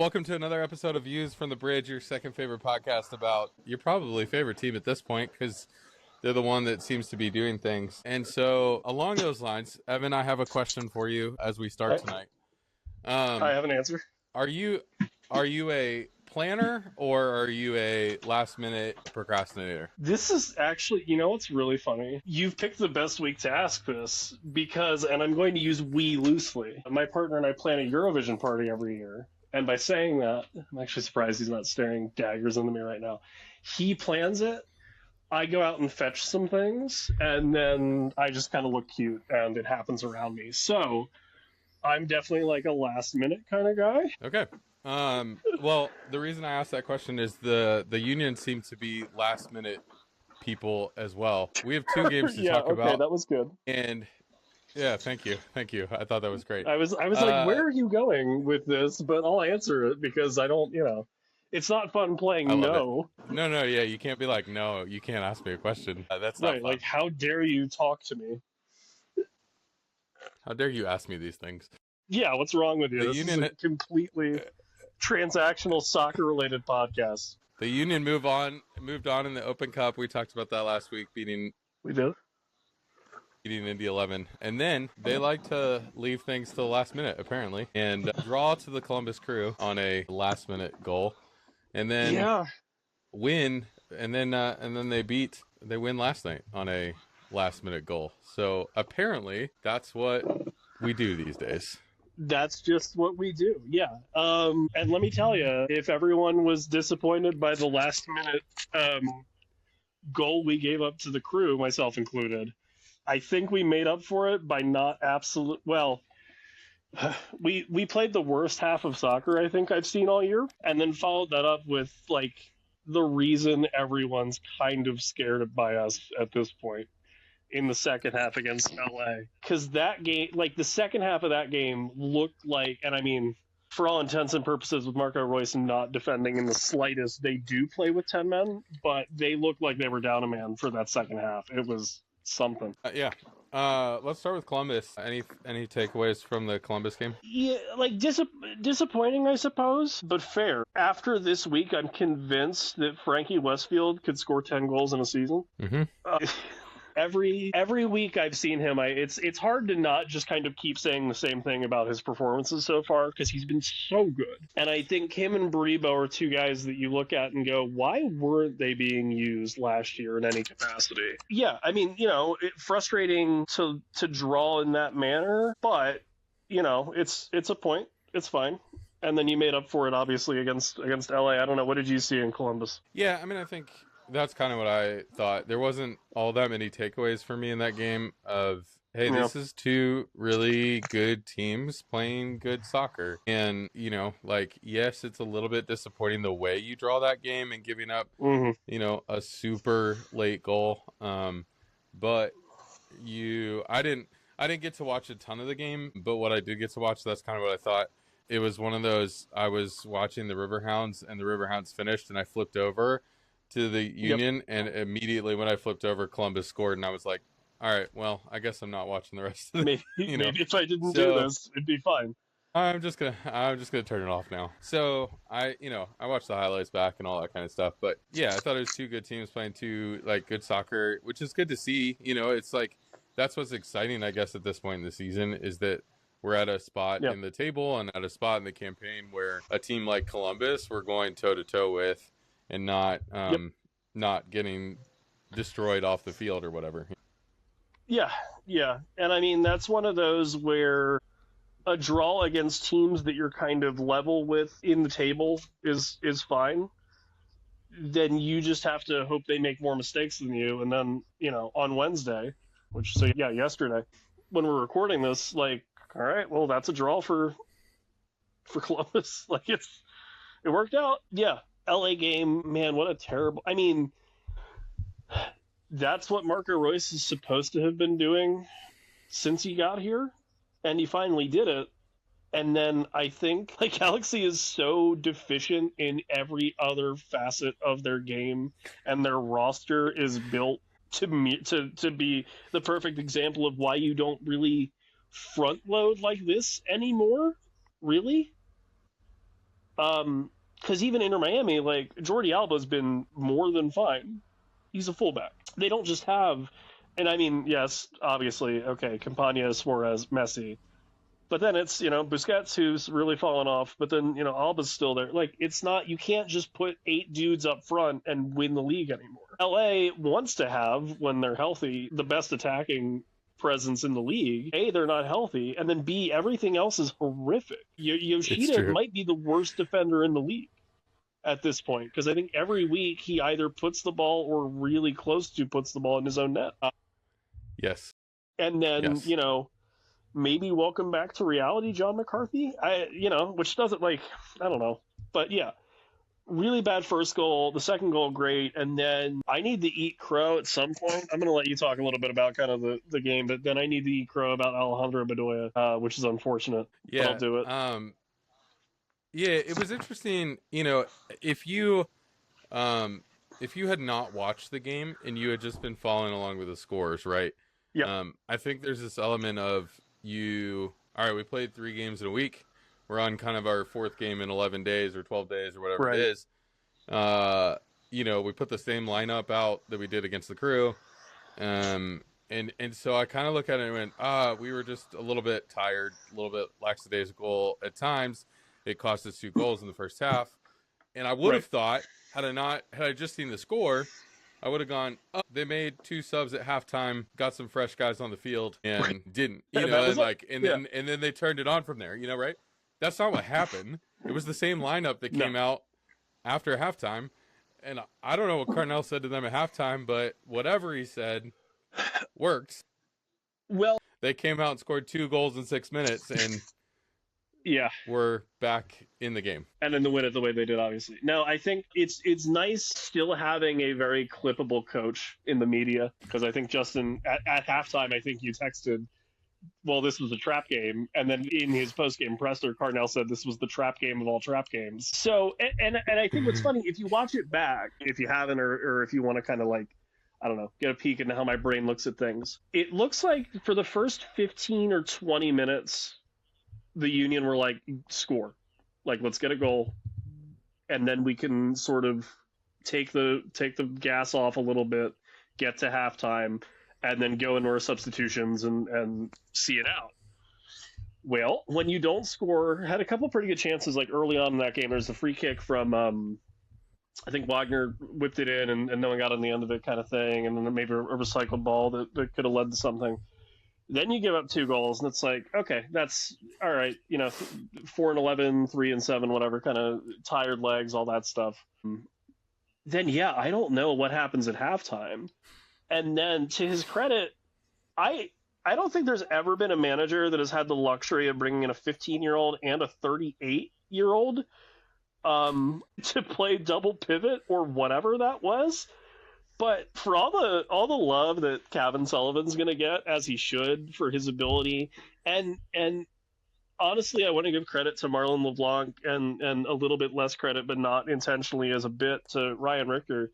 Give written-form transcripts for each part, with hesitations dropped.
Welcome to another episode of Views from the Bridge, your second favorite podcast about your probably favorite team at this point, because they're the one that seems to be doing things. And so along those lines, Evan, I have a question for you as we start tonight. I have an answer. Are you a planner or are you a last minute procrastinator? This is actually, what's really funny? You've picked the best week to ask this because, and I'm going to use we loosely, my partner and I plan a Eurovision party every year. And by saying that, I'm actually surprised he's not staring daggers into me right now. He plans it. I go out and fetch some things, and then I just kind of look cute, and it happens around me. So I'm definitely like a last minute kind of guy. Okay. Well, the reason I asked that question is the Union seem to be last minute people as well. We have two games to talk about. Yeah, okay, that was good. And yeah, thank you. I thought that was great. I was like, where are you going with this? But I'll answer it because I don't, it's not fun playing no. No, yeah, you can't be like, no, you can't ask me a question. That's not right. fun. Like, how dare you talk to me? How dare you ask me these things? Yeah, what's wrong with you? This is a completely transactional soccer-related podcast. The Union moved on in the Open Cup. We talked about that last week, beating Indy 11, and then they like to leave things to the last minute apparently, and draw to the Columbus Crew on a last minute goal, and then win, and then they win last night on a last minute goal. So apparently that's what we do these days. That's just what we do, yeah. And let me tell you, if everyone was disappointed by the last minute goal we gave up to the Crew, myself included, I think we made up for it by not we played the worst half of soccer I think I've seen all year, and then followed that up with like the reason everyone's kind of scared by us at this point in the second half against LA. Because that game, like the second half of that game looked like, and I mean, for all intents and purposes, with Marco Royce not defending in the slightest, they do play with 10 men, but they looked like they were down a man for that second half. It was something. Let's start with Columbus. Any takeaways from the Columbus game? Yeah, like disappointing, I suppose, but fair. After this week, I'm convinced that Frankie Westfield could score 10 goals in a season. Mm-hmm. Every week I've seen him, it's hard to not just kind of keep saying the same thing about his performances so far, because he's been so good. And I think him and Baribo are two guys that you look at and go, why weren't they being used last year in any capacity? Yeah, I mean, frustrating to draw in that manner, but it's a point. It's fine. And then you made up for it, obviously, against LA. I don't know. What did you see in Columbus? Yeah, I mean, I think that's kind of what I thought. There wasn't all that many takeaways for me in that game of, hey, this is two really good teams playing good soccer. And, yes, it's a little bit disappointing the way you draw that game and giving up, a super late goal. But I didn't get to watch a ton of the game, but what I did get to watch, that's kind of what I thought. It was one of those, I was watching the Riverhounds and the Riverhounds finished and I flipped over to the Union, and immediately when I flipped over, Columbus scored, and I was like, all right, well, I guess I'm not watching the rest of it. Maybe if I didn't do this, it'd be fine. I'm just gonna turn it off now. So I watched the highlights back and all that kind of stuff, but yeah, I thought it was two good teams playing two like good soccer, which is good to see. It's like that's what's exciting, I guess, at this point in the season, is that we're at a spot in the table and at a spot in the campaign where a team like Columbus we're going toe to toe with, and not getting destroyed off the field or whatever. Yeah. And I mean, that's one of those where a draw against teams that you're kind of level with in the table is fine. Then you just have to hope they make more mistakes than you. And then, on Wednesday, yesterday, when we're recording this, like, all right, well, that's a draw for Columbus. Like, it worked out. Yeah. LA game, man, what a terrible... I mean, that's what Marco Royce is supposed to have been doing since he got here, and he finally did it. And then I think, like, Galaxy is so deficient in every other facet of their game, and their roster is built to be the perfect example of why you don't really front load like this anymore, really. Because even Inter Miami, like Jordi Alba's been more than fine. He's a fullback. They don't just have, and I mean, yes, obviously, okay, Campagna, Suarez, Messi, but then it's Busquets who's really fallen off, but then Alba's still there. Like it's not, you can't just put 8 dudes up front and win the league anymore. LA wants to have, when they're healthy, the best attacking presence in the league. A, they're not healthy, and then B, everything else is horrific. It's Yoshida true. might be the worst defender in the league at this point, because I think every week he either puts the ball or really close to puts the ball in his own net. Yes. And then, Yes. Maybe welcome back to reality, John McCarthy. Which doesn't, like, I don't know. But yeah, really bad first goal. The second goal, great. And then I need to eat crow at some point. I'm going to let you talk a little bit about kind of the game, but then I need to eat crow about Alejandro Bedoya, which is unfortunate, but I'll Yeah. do it. Yeah, it was interesting, if you had not watched the game and you had just been following along with the scores, right? Yeah. I think there's this element of all right, we played 3 games in a week. We're on kind of our 4th game in 11 days or 12 days or whatever Right. it is. We put the same lineup out that we did against the Crew. And so I kind of look at it and went, we were just a little bit tired, a little bit lackadaisical at times. It cost us 2 goals in the first half. And I would have thought, had I just seen the score, I would have gone, oh, they made 2 subs at halftime, got some fresh guys on the field, and didn't. And then they turned it on from there, right? That's not what happened. It was the same lineup that came out after halftime. And I don't know what Carnell said to them at halftime, but whatever he said works. Well, they came out and scored 2 goals in 6 minutes, and we're back in the game. And then to win it the way they did, obviously. Now, I think it's nice still having a very clippable coach in the media, because I think, Justin, at halftime, I think you texted, well, this was a trap game. And then in his post-game presser, Carnell said this was the trap game of all trap games. So, and I think what's funny, if you watch it back, if you haven't, or if you want to kind of like, I don't know, get a peek into how my brain looks at things, it looks like for the first 15 or 20 minutes, the Union were like, score. Like, let's get a goal, and then we can sort of take the gas off a little bit, get to halftime, and then go into our substitutions and see it out. Well, when you don't score, had a couple pretty good chances, like early on in that game. There's a free kick from, I think Wagner whipped it in, and no one got on the end of it, kind of thing, and then maybe a recycled ball that could have led to something. Then you give up 2 goals, and it's like, okay, that's all right. 4 and 11, 3 and 7, whatever, kind of tired legs, all that stuff. Then, I don't know what happens at halftime. And then, to his credit, I don't think there's ever been a manager that has had the luxury of bringing in a 15-year-old and a 38-year-old to play double pivot or whatever that was. But for all the love that Kevin Sullivan's going to get, as he should, for his ability, and honestly, I want to give credit to Marlon LeBlanc and a little bit less credit, but not intentionally, as a bit, to Ryan Richter,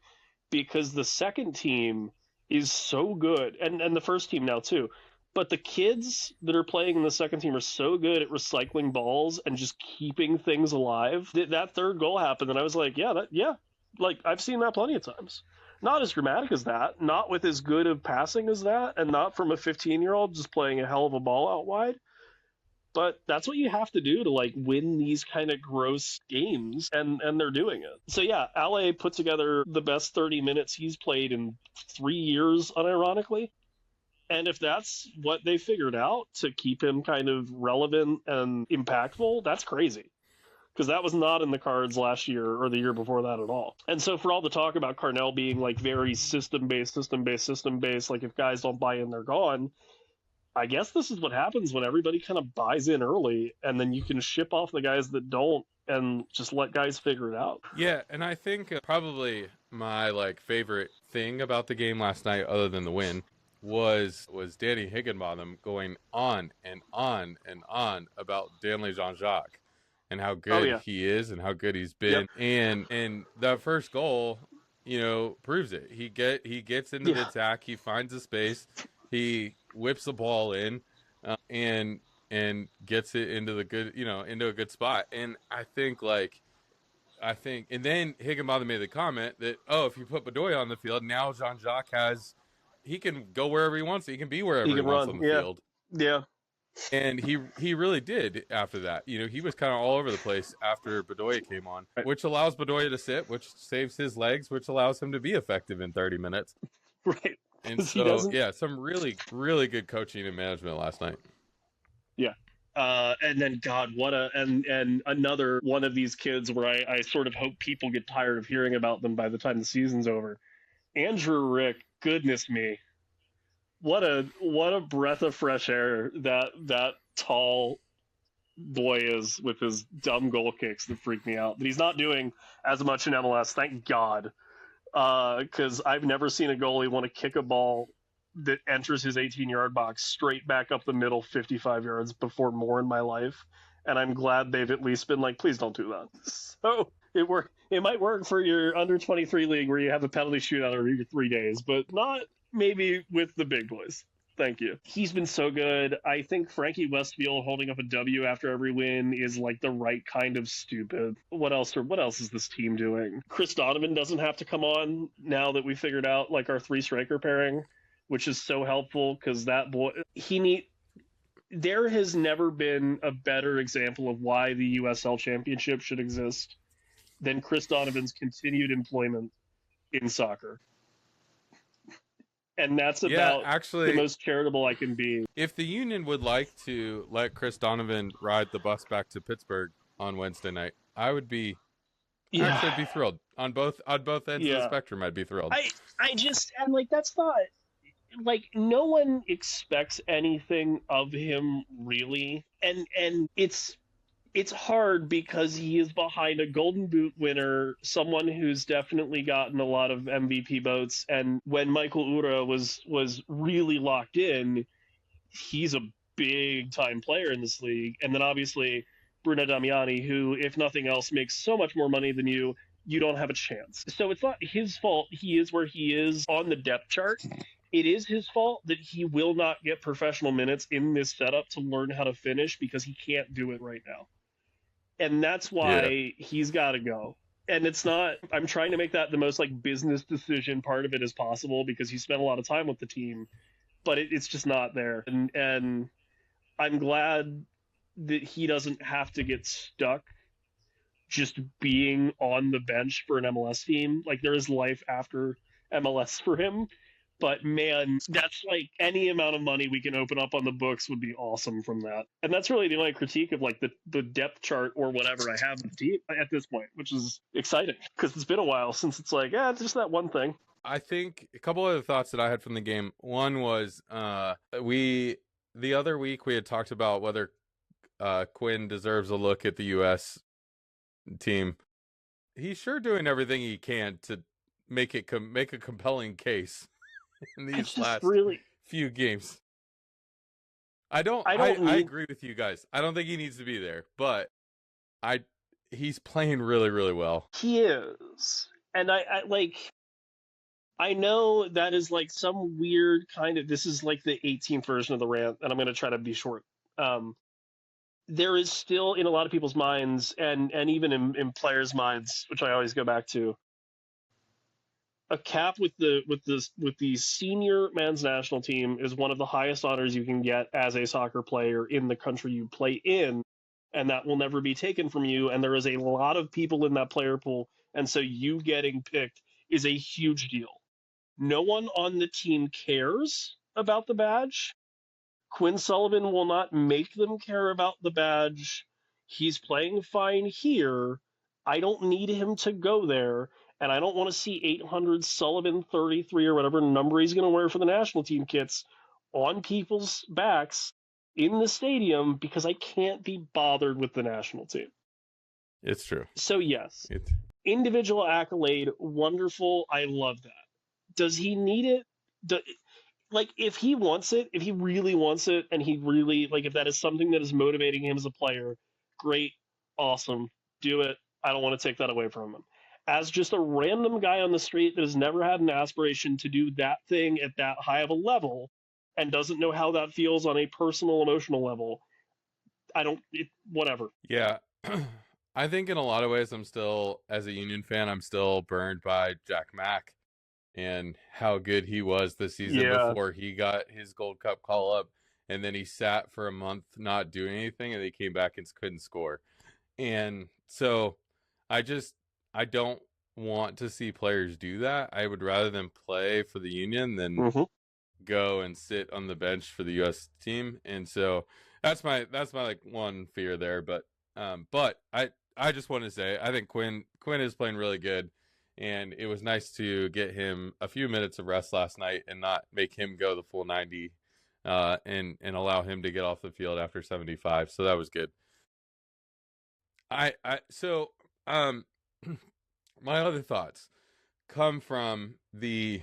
because the second team is so good, and the first team now too. But the kids that are playing in the second team are so good at recycling balls and just keeping things alive. That third goal happened, and I was like, like I've seen that plenty of times. Not as dramatic as that, not with as good of passing as that, and not from a 15-year-old just playing a hell of a ball out wide. But that's what you have to do to like win these kind of gross games, and they're doing it. So Ale put together the best 30 minutes he's played in 3 years, unironically. And if that's what they figured out to keep him kind of relevant and impactful, that's crazy. Because that was not in the cards last year or the year before that at all. And so for all the talk about Carnell being like very system-based, like if guys don't buy in, they're gone, I guess this is what happens when everybody kind of buys in early, and then you can ship off the guys that don't and just let guys figure it out. Yeah, and I think probably my like favorite thing about the game last night, other than the win, was Danny Higginbotham going on and on and on about Danley Jean-Jacques and how good he is and how good he's been. And that first goal, proves it. He gets into the attack, he finds a space, he whips the ball in, and gets it into the good, into a good spot. And I think like I think, and then Higginbotham made the comment that, oh, if you put Bedoya on the field, now Jean-Jacques he can go wherever he wants. He can be wherever he can wants run. on the Yeah. field. Yeah. And he really did after that. He was kind of all over the place after Bedoya came on, which allows Bedoya to sit, which saves his legs, which allows him to be effective in 30 minutes. Right. And so, yeah, some really, really good coaching and management last night. Yeah. And then God, and another one of these kids where I sort of hope people get tired of hearing about them by the time the season's over. Andrew Rick, goodness me. What a breath of fresh air that tall boy is with his dumb goal kicks that freak me out. But he's not doing as much in MLS, thank God. Because I've never seen a goalie want to kick a ball that enters his 18-yard box straight back up the middle 55 yards before more in my life. And I'm glad they've at least been like, please don't do that. So it might work for your under 23 league where you have a penalty shootout every 3 days, but not maybe with the big boys. Thank you. He's been so good. I think Frankie Westfield holding up a W after every win is like the right kind of stupid. What else is this team doing? Chris Donovan doesn't have to come on now that we figured out like our 3 striker pairing, which is so helpful because that boy there has never been a better example of why the USL Championship should exist than Chris Donovan's continued employment in soccer. And that's about actually, the most charitable I can be. If the Union would like to let Chris Donovan ride the bus back to Pittsburgh on Wednesday night, I would be actually be thrilled. On both ends of the spectrum, I'd be thrilled. I just, and like, that's not, like, no one expects anything of him really. And it's hard because he is behind a Golden Boot winner, someone who's definitely gotten a lot of MVP votes. And when Michael Ura was really locked in, he's a big time player in this league. And then obviously Bruno Damiani, who, if nothing else, makes so much more money than you don't have a chance. So it's not his fault he is where he is on the depth chart. It is his fault that he will not get professional minutes in this setup to learn how to finish because he can't do it right now. And that's why he's got to go. And it's not, I'm trying to make that the most like business decision part of it as possible because he spent a lot of time with the team, but it's just not there. And I'm glad that he doesn't have to get stuck just being on the bench for an MLS team. Like there is life after MLS for him. But man, that's like any amount of money we can open up on the books would be awesome from that. And that's really the only critique of like the depth chart or whatever I have with the team at this point, which is exciting because it's been a while since it's like, it's just that one thing. I think a couple of the thoughts that I had from the game. One was the other week we had talked about whether Quinn deserves a look at the U.S. team. He's sure doing everything he can to make a compelling case in these last few games. I agree with you guys. I don't think he needs to be there, but he's playing really, really well. He is. And I know that is like some weird kind of, this is like the 18th version of the rant, and I'm going to try to be short. There is still in a lot of people's minds and even in players' minds, which I always go back to, a cap with the senior men's national team is one of the highest honors you can get as a soccer player in the country you play in, and that will never be taken from you. And there is a lot of people in that player pool, and so you getting picked is a huge deal. No one on the team cares about the badge. Quinn Sullivan will not make them care about the badge. He's playing fine here. I don't need him to go there. And I don't want to see 800 Sullivan 33 or whatever number he's going to wear for the national team kits on people's backs in the stadium because I can't be bothered with the national team. It's true. So yes, individual accolade, wonderful. I love that. Does he need it? Like if he wants it, if he really wants it, and he really if that is something that is motivating him as a player, great, awesome, do it. I don't want to take that away from him. As just a random guy on the street that has never had an aspiration to do that thing at that high of a level and doesn't know how that feels on a personal, emotional level, whatever. Yeah. I think in a lot of ways, I'm still, as a Union fan, I'm still burned by Jack Mack and how good he was this season Yeah. before he got his Gold Cup call up, and then he sat for a month not doing anything, and he came back and couldn't score. And so, I just I don't want to see players do that. I would rather them play for the Union than Hmm. go and sit on the bench for the U.S. team. And so that's my like one fear there. But I just want to say I think Quinn is playing really good, and it was nice to get him a few minutes of rest last night and not make him go the full 90, and allow him to get off the field after 75. So that was good. I so my other thoughts come from the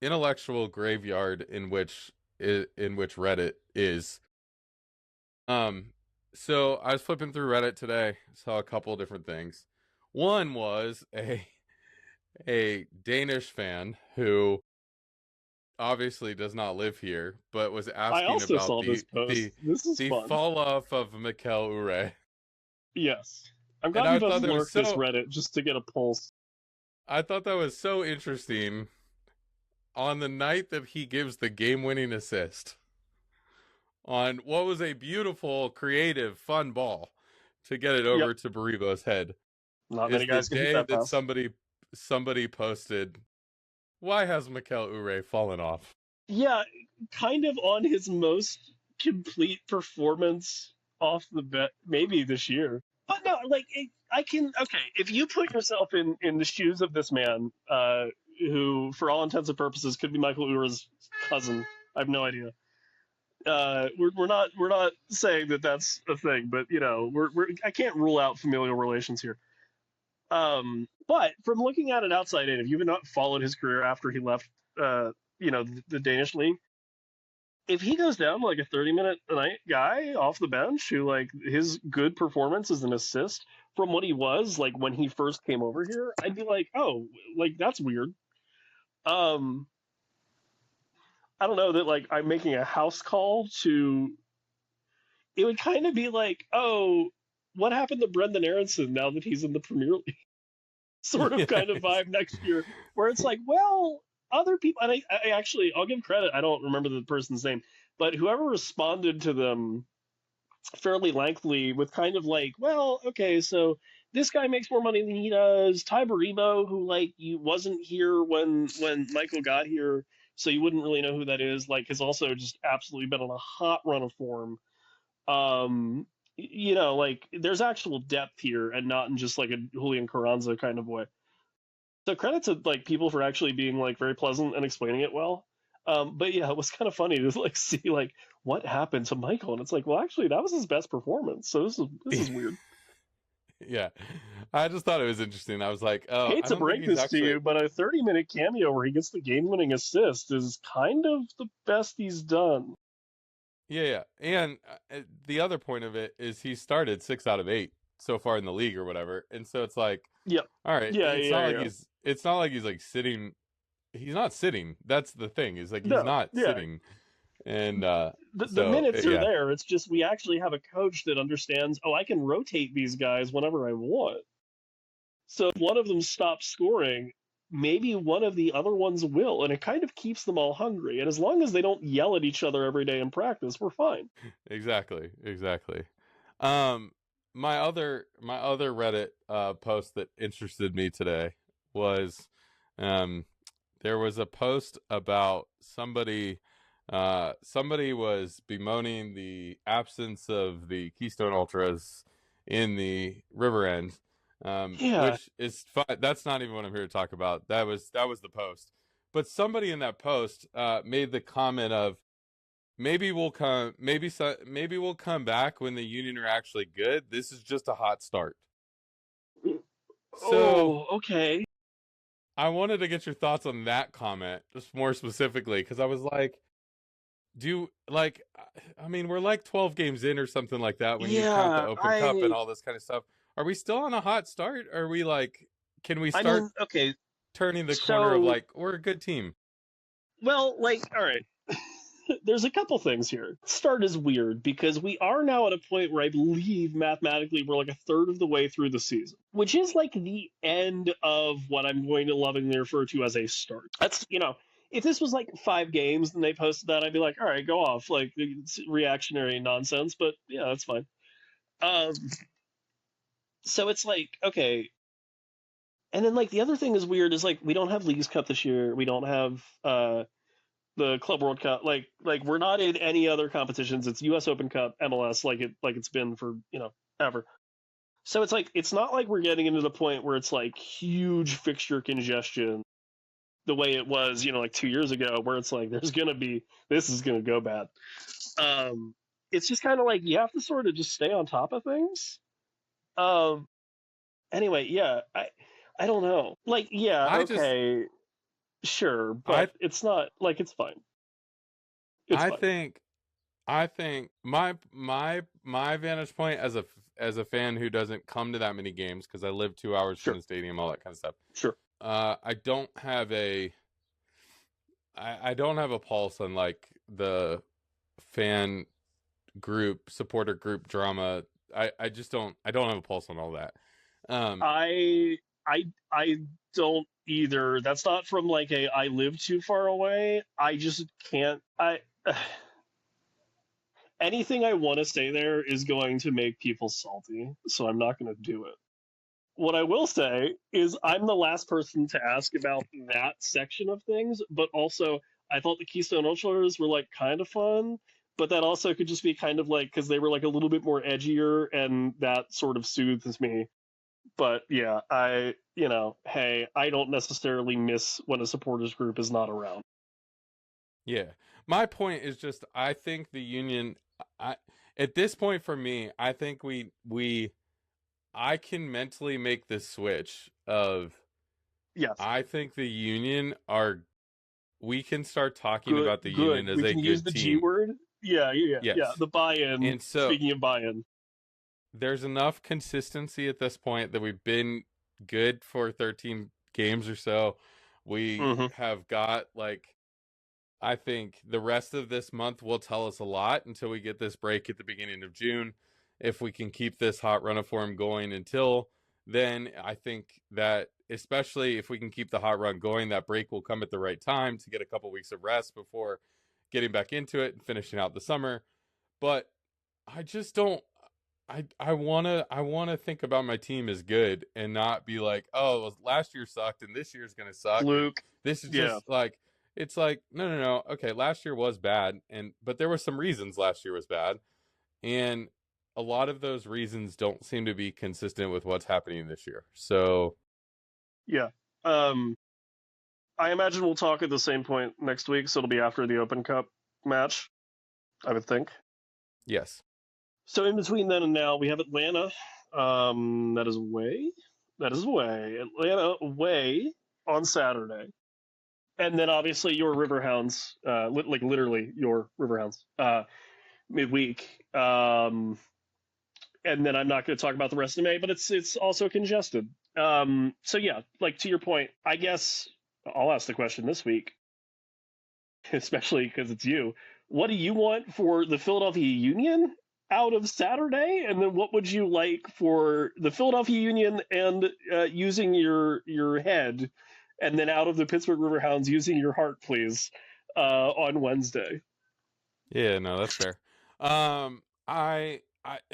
intellectual graveyard in which Reddit is. So I was flipping through Reddit today, saw a couple of different things. One was a Danish fan who obviously does not live here, but was I asking also about saw this post. This is the fun. fall off of Mikel Ure. Yes. I'm And glad I you thought both that was lurked this so Reddit just to get a pulse. I thought that was so interesting on the night that he gives the game-winning assist on what was a beautiful, creative, fun ball to get it Yep. over to Baribo's head. Not Is many the guys can hit day that that pass. somebody posted, why has Mikel Ure fallen off? Yeah, kind of on his most complete performance off the bet, maybe this year. But no, like I can. Okay, if you put yourself in the shoes of this man, who, for all intents and purposes, could be Michael Ure's cousin. I have no idea. We're not saying that that's a thing, but you know, we're I can't rule out familial relations here. But from looking at it outside in, if you've not followed his career after he left, the Danish league, if he goes down like a 30-minute a night guy off the bench who like his good performance is an assist from what he was like when he first came over here, I'd be like, oh, like that's weird. Um, I don't know that like I'm making a house call to. It would kind of be like, oh, what happened to Brendan Aronson now that he's in the Premier League? Sort of kind of Yes. vibe next year, where it's like, well, other people, and I actually, I'll give credit. I don't remember the person's name, but whoever responded to them fairly lengthily with kind of like, well, okay, so this guy makes more money than he does. Ty Baribo, who like you wasn't here when Michael got here, so you wouldn't really know who that is. Like, has also just absolutely been on a hot run of form. Um, like there's actual depth here, and not in just like a Julian Carranza kind of way. So credit to like people for actually being like very pleasant and explaining it well. But yeah, it was kind of funny to like see like what happened to Michael, and it's like, well, actually, that was his best performance. So this is weird. Yeah. I just thought it was interesting. I was like, oh, Hate I to don't think break he's this to actually. you, but a 30-minute cameo where he gets the game-winning assist is kind of the best he's done. Yeah, yeah. And the other point of it is he started 6 out of 8 so far in the league or whatever. And so it's like, Yep. all right, Yeah, yeah, yeah. it's not like he's like sitting. He's not sitting. That's the thing. Is like he's No, not yeah. sitting. And The so minutes are yeah, there. It's just we actually have a coach that understands, oh, I can rotate these guys whenever I want. So if one of them stops scoring, maybe one of the other ones will, and it kind of keeps them all hungry. And as long as they don't yell at each other every day in practice, we're fine. exactly, exactly. Um, my other Reddit post that interested me today was, um, there was a post about somebody was bemoaning the absence of the Keystone Ultras in the River End, Yeah, which is fine. That's not even what I'm here to talk about. That was the post. But somebody in that post made the comment of, maybe we'll come maybe we'll come back when the Union are actually good. This is just a hot start. So oh, okay. I wanted to get your thoughts on that comment, just more specifically, because I was like, do like, I mean, we're like 12 games in or something like that when you count the Yeah, Open Cup and I all this kind of stuff. Are we still on a hot start? Are we like, can we I start mean, okay. turning the corner of So, like, we're a good team? well, like, all right. there's a couple things here. Start is weird because we are now at a point where I believe mathematically we're like a third of the way through the season, which is like the end of what I'm going to lovingly refer to as a start. That's, if this was like 5 games and they posted that, I'd be like, all right, go off. Like, it's reactionary nonsense, but yeah, that's fine. Um, so it's like, okay. And then, like, the other thing is weird is, like, we don't have Leagues Cup this year. We don't have the Club World Cup. Like we're not in any other competitions. It's U.S. Open Cup, MLS, like it's been for, ever. So it's like, it's not like we're getting into the point where it's like huge fixture congestion the way it was, like 2 years ago, where it's like this is gonna go bad. It's just kind of like you have to sort of just stay on top of things. Anyway, yeah, I don't know. Like, yeah, okay, sure, but it's not like it's fine. I think my vantage point as a fan who doesn't come to that many games because I live 2 hours from the stadium, all that kind of stuff. Sure. I don't have a pulse on like the fan group, supporter group drama. I just don't have a pulse on all that. I don't either. That's not from like I live too far away. I just can't. Anything I want to say there is going to make people salty, so I'm not going to do it. What I will say is I'm the last person to ask about that section of things, but also I thought the Keystone Ultras were like kind of fun, but that also could just be kind of like because they were like a little bit more edgier, and that sort of soothes me. But yeah, hey, I don't necessarily miss when a supporters group is not around. Yeah. My point is just, I think the Union, at this point for me, I think I can mentally make this switch of, yes, I think the Union we can start talking about the Union as a good team. We can use the G word. Yeah, yes. Yeah, the buy-in. And so, speaking of buy-in, there's enough consistency at this point that we've been good for 13 games or so. We have got like, I think the rest of this month will tell us a lot until we get this break at the beginning of June. If we can keep this hot run of form going until then, I think that especially if we can keep the hot run going, that break will come at the right time to get a couple weeks of rest before getting back into it and finishing out the summer. But I just don't. I wanna think about my team as good and not be like, oh, well, last year sucked and this year's gonna suck. Luke, this is just like, it's like no. Okay, last year was bad, but there were some reasons last year was bad, and a lot of those reasons don't seem to be consistent with what's happening this year. So yeah, I imagine we'll talk at the same point next week, so it'll be after the Open Cup match, I would think. Yes. So in between then and now, we have Atlanta. That is away. Atlanta away on Saturday. And then obviously your Riverhounds, like literally your Riverhounds, midweek. And then I'm not going to talk about the rest of May, but it's also congested. So yeah, like to your point, I guess I'll ask the question this week, especially because it's you. What do you want for the Philadelphia Union out of Saturday, and then what would you like for the Philadelphia Union and using your head, and then out of the Pittsburgh Riverhounds using your heart, please, on Wednesday? Yeah, no, that's fair. I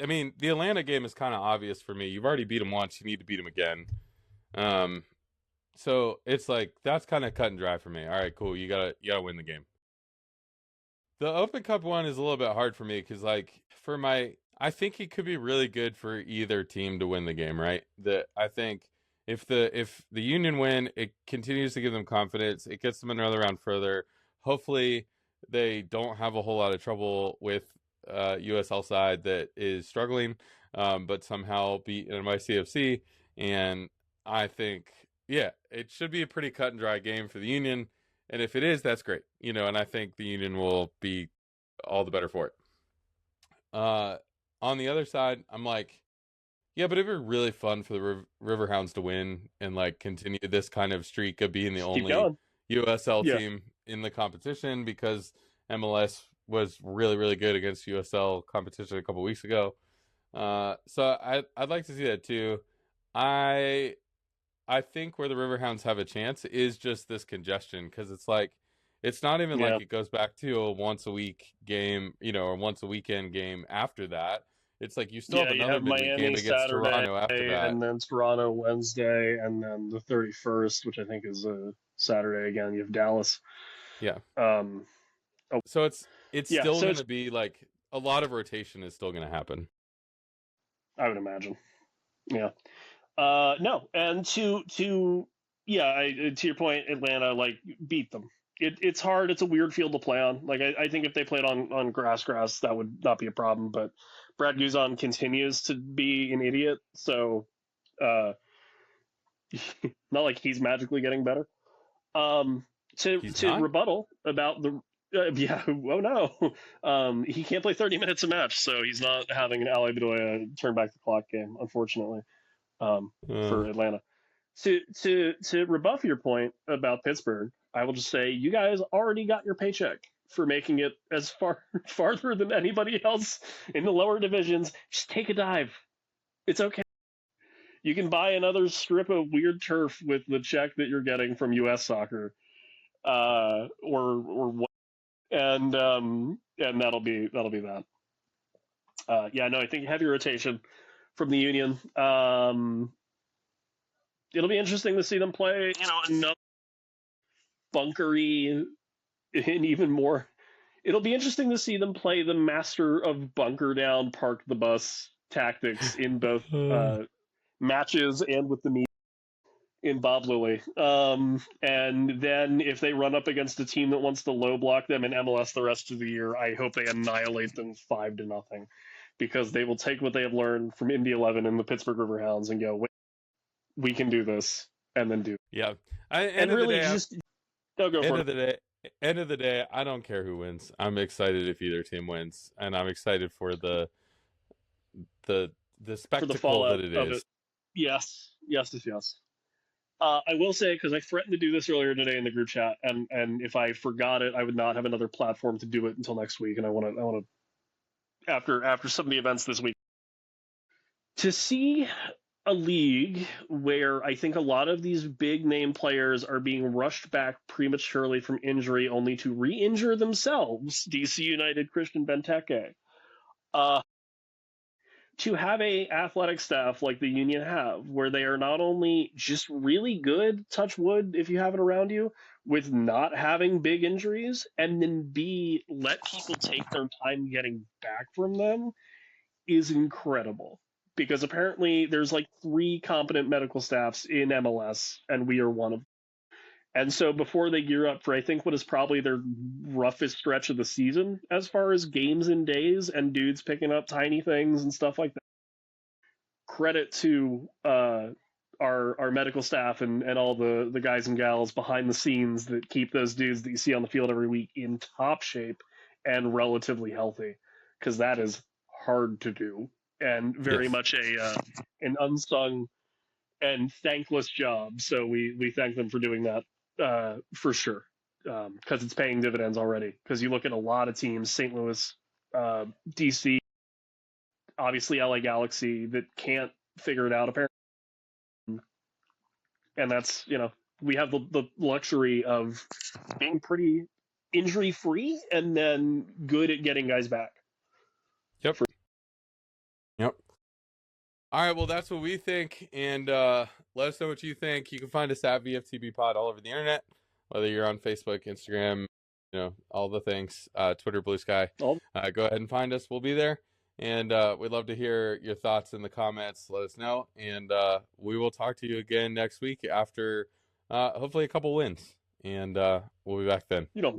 mean, the Atlanta game is kind of obvious for me. You've already beat them once; you need to beat them again. So it's like that's kind of cut and dry for me. All right, cool. You gotta win the game. The Open Cup one is a little bit hard for me because, like, I think it could be really good for either team to win the game, right? I think if the Union win, it continues to give them confidence. It gets them another round further. Hopefully, they don't have a whole lot of trouble with USL side that is struggling, but somehow beat NYCFC. And I think, yeah, it should be a pretty cut and dry game for the Union. And if it is, that's great, and I think the Union will be all the better for it. On the other side, I'm like, yeah, but it'd be really fun for the Riverhounds to win and like continue this kind of streak of being the only USL team in the competition, because MLS was really, really good against USL competition a couple weeks ago. So I'd like to see that too. I I think where the Riverhounds have a chance is just this congestion, because it's like it's not even Yeah, like it goes back to a once a week game, or once a weekend game after that. It's like you still have yeah. You another have midweek game Miami against Saturday, Toronto after that. and then Toronto Wednesday, and then the 31st, which I think is a Saturday again. You have Dallas. Yeah. Um, oh So it's yeah, still so going it's to be like a lot of rotation is still going to happen. I would imagine. Yeah. No, and yeah, to your point, Atlanta like beat them. It's hard. It's a weird field to play on. Like I think if they played on grass, that would not be a problem. But Brad Guzan continues to be an idiot, so uh, not like he's magically getting better. Um, He's to not? rebuttal about the yeah, oh no, he can't play 30 minutes a match, so he's not having an Ali Bedoya turn back the clock game, unfortunately, Uh, for Atlanta. To rebuff your point about Pittsburgh, I will just say you guys already got your paycheck for making it as far farther than anybody else in the lower divisions. Just take a dive. It's okay. You can buy another strip of weird turf with the check that you're getting from U.S. Soccer, or what, and that'll be that. Yeah, no, I think heavy rotation from the Union. It'll be interesting to see them play. Another bunkery and even more. It'll be interesting to see them play the master of bunker down, park the bus tactics in both matches and with the media in Bob Lilly. And then if they run up against a team that wants to low block them in MLS the rest of the year, I hope they annihilate them 5-0, because they will take what they have learned from Indy 11 and the Pittsburgh Riverhounds and go, wait, we can do this, and then do it. yeah. And really just they'll go for End it. of the day, I don't care who wins. I'm excited if either team wins, and I'm excited for the the For the spectacle fallout that it of it. is. Yes, yes, yes, yes. I will say, because I threatened to do this earlier today in the group chat, and if I forgot it, I would not have another platform to do it until next week. And I want to after some of the events this week to see a league where I think a lot of these big name players are being rushed back prematurely from injury, only to re-injure themselves. DC United, Christian Benteke. Uh, to have a athletic staff like the Union have, where they are not only just really good, touch wood if you have it around you, with not having big injuries, and then B, let people take their time getting back from them, is incredible. Because apparently there's like 3 competent medical staffs in MLS, and we are one of them. And so before they gear up for, I think, what is probably their roughest stretch of the season as far as games and days and dudes picking up tiny things and stuff like that, credit to our medical staff and all the guys and gals behind the scenes that keep those dudes that you see on the field every week in top shape and relatively healthy, because that is hard to do and very Yes. much an unsung and thankless job. So we thank them for doing that, for sure, because it's paying dividends already. Because you look at a lot of teams, St. Louis, DC, obviously LA Galaxy, that can't figure it out apparently, and that's we have the luxury of being pretty injury free and then good at getting guys back. Yep. Yep. All right. Well, that's what we think, and let us know what you think. You can find us at VFTB Pod all over the internet, whether you're on Facebook, Instagram, all the things, Twitter, Blue Sky. All Go ahead and find us. We'll be there. And we'd love to hear your thoughts in the comments. Let us know. And we will talk to you again next week after hopefully a couple wins. And we'll be back then. you don't